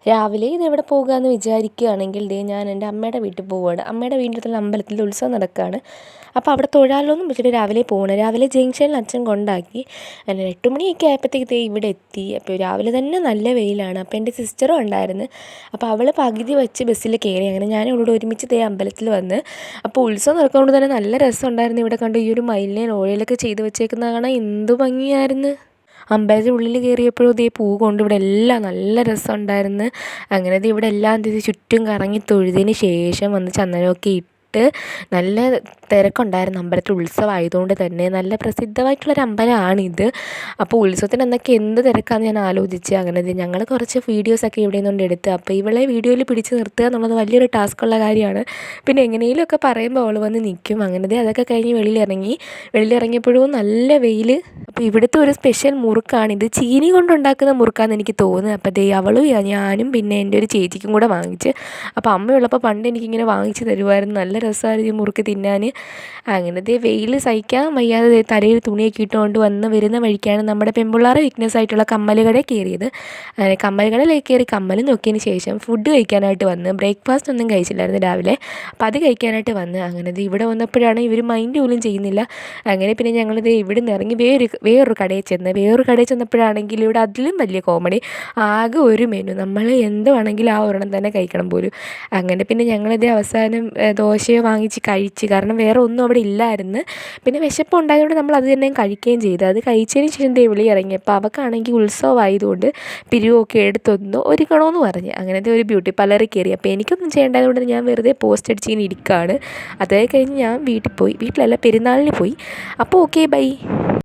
രാവിലെ ഇതെവിടെ പോകുകയെന്ന് വിചാരിക്കുകയാണെങ്കിൽ ഞാൻ എൻ്റെ അമ്മയുടെ വീട്ടിൽ പോവുകയാണ്. അമ്മയുടെ വീട്ടിലുള്ള അമ്പലത്തിൽ ഉത്സവം നടക്കുകയാണ്. അപ്പോൾ അവിടെ തൊഴാമല്ലോ എന്നും വെച്ചിട്ട് രാവിലെ പോകണം. രാവിലെ ജംഗ്ഷനിൽ അച്ഛൻ കൊണ്ടാക്കി. അങ്ങനെ 8 മണിയൊക്കെ ആയപ്പോഴത്തേക്ക് ഇവിടെ എത്തി. അപ്പോൾ രാവിലെ തന്നെ നല്ല വെയിലാണ്. അപ്പോൾ എൻ്റെ സിസ്റ്ററും ഉണ്ടായിരുന്നു. അപ്പോൾ അവൾ പകുതി വെച്ച് ബസ്സിൽ കയറി. അങ്ങനെ ഞാൻ അവളോട് ഒരുമിച്ച് അമ്പലത്തിൽ വന്ന്. അപ്പോൾ ഉത്സവം നടക്കുന്നതുകൊണ്ട് തന്നെ നല്ല രസമുണ്ടായിരുന്നു. ഇവിടെ കണ്ട് ഈ ഒരു മയിലിനെ ഓയിലൊക്കെ ചെയ്ത് വെച്ചേക്കുന്നത് കാണാൻ എന്ത് ഭംഗിയായിരുന്നു. അമ്പലത്തിൻ്റെ ഉള്ളിൽ കയറിയപ്പോഴും പൂ കൊണ്ട് ഇവിടെ എല്ലാം നല്ല രസമുണ്ടായിരുന്നു. അങ്ങനെ ഇവിടെ എല്ലാം ചുറ്റും കറങ്ങി തൊഴുതിന് ശേഷം വന്ന് ചന്ദനമൊക്കെ ഇട്ട് നല്ല തിരക്കുണ്ടായിരുന്നു. അമ്പലത്തിൽ ഉത്സവമായതുകൊണ്ട് തന്നെ നല്ല പ്രസിദ്ധമായിട്ടുള്ളൊരു അമ്പലമാണിത്. അപ്പോൾ ഉത്സവത്തിന് എന്നൊക്കെ എന്ത് തിരക്കാണെന്ന് ഞാൻ ആലോചിച്ച്. അങ്ങനെ ഞങ്ങൾ കുറച്ച് വീഡിയോസൊക്കെ ഇവിടെ നിന്നുകൊണ്ട് എടുത്ത്. അപ്പോൾ ഇവളെ വീഡിയോയിൽ പിടിച്ച് നിർത്തുക എന്നുള്ളത് വലിയൊരു ടാസ്ക്കുള്ള കാര്യമാണ്. പിന്നെ എങ്ങനെയെങ്കിലുമൊക്കെ പറയുമ്പോൾ അവൾ വന്ന് നിൽക്കും. അങ്ങനെ അതൊക്കെ കഴിഞ്ഞ് വെളിയിലിറങ്ങിയപ്പോഴും നല്ല വെയിൽ. അപ്പോൾ ഇവിടുത്തെ ഒരു സ്പെഷ്യൽ മുറുക്കാണിത്. ചീനി കൊണ്ടുണ്ടാക്കുന്ന മുറുക്കാണെന്ന് എനിക്ക് തോന്നുന്നത്. അപ്പോൾ അവളും ഞാനും പിന്നെ എൻ്റെ ഒരു ചേച്ചിക്കും കൂടെ വാങ്ങിച്ച്. അപ്പോൾ അമ്മയുള്ളപ്പോൾ പണ്ട് എനിക്കിങ്ങനെ വാങ്ങിച്ച് തരുമായിരുന്നു. നല്ല രസമായിരുന്നു ഈ മുറുക്ക് തിന്നാൻ. അങ്ങനെ വെയിൽ സഹിക്കാൻ വയ്യാതെ തലയിൽ തുണിയൊക്കെ ഇട്ടുകൊണ്ട് വരുന്ന വഴിക്കാണ് നമ്മുടെ പെൺപിള്ളേരെ വീക്ക്നെസ് ആയിട്ടുള്ള കമ്മൽ കടയിൽ കയറിയത്. അങ്ങനെ കമ്മൽ കടയിലേക്ക് കയറി കമ്മൽ നോക്കിയതിന് ശേഷം ഫുഡ് കഴിക്കാനായിട്ട് വന്ന്. ബ്രേക്ക്ഫാസ്റ്റ് ഒന്നും കഴിച്ചില്ലായിരുന്നു രാവിലെ. അപ്പോൾ അത് കഴിക്കാനായിട്ട് വന്ന്. അങ്ങനെ ഇവിടെ വന്നപ്പോഴാണ് ഇവർ മൈൻഡ് പോലും ചെയ്യുന്നില്ല. അങ്ങനെ പിന്നെ ഞങ്ങളിത് ഇവിടെ നിന്ന് ഇറങ്ങി വേറൊരു കടയിൽ ചെന്നപ്പോഴാണെങ്കിൽ ഇവിടെ അതിലും വലിയ കോമഡി. ആകെ ഒരു മെനു, നമ്മൾ എന്ത് വേണമെങ്കിലും ആ ഒരെണ്ണം തന്നെ കഴിക്കണം പോലും. അങ്ങനെ പിന്നെ ഞങ്ങളിത് അവസാനം ദോശയോ വാങ്ങിച്ച് കഴിച്ച്. കാരണം വേറെ ഒന്നും അവിടെ ഇല്ലായിരുന്നു. പിന്നെ വിശപ്പ് ഉണ്ടായതുകൊണ്ട് നമ്മൾ അത് തന്നെ കഴിക്കുകയും ചെയ്തു. അത് കഴിച്ചതിന് ശേഷം വിളി ഇറങ്ങിയപ്പോൾ അവൾക്കാണെങ്കിൽ ഉത്സവമായതുകൊണ്ട് പിരിവൊക്കെ എടുത്തൊന്ന് ഒരുക്കണമെന്ന് പറഞ്ഞ്. അങ്ങനത്തെ ഒരു ബ്യൂട്ടി പാർലറിൽ കയറി. അപ്പോൾ എനിക്കൊന്നും ചെയ്യേണ്ടതുകൊണ്ട് ഞാൻ വെറുതെ പോസ്റ്റ് അടിച്ചിങ്ങനെ ഇരിക്കുകയാണ്. അതേ കഴിഞ്ഞ് ഞാൻ വീട്ടിലല്ല പെരുന്നാളിന് പോയി. അപ്പോൾ ഓക്കെ, ബൈ.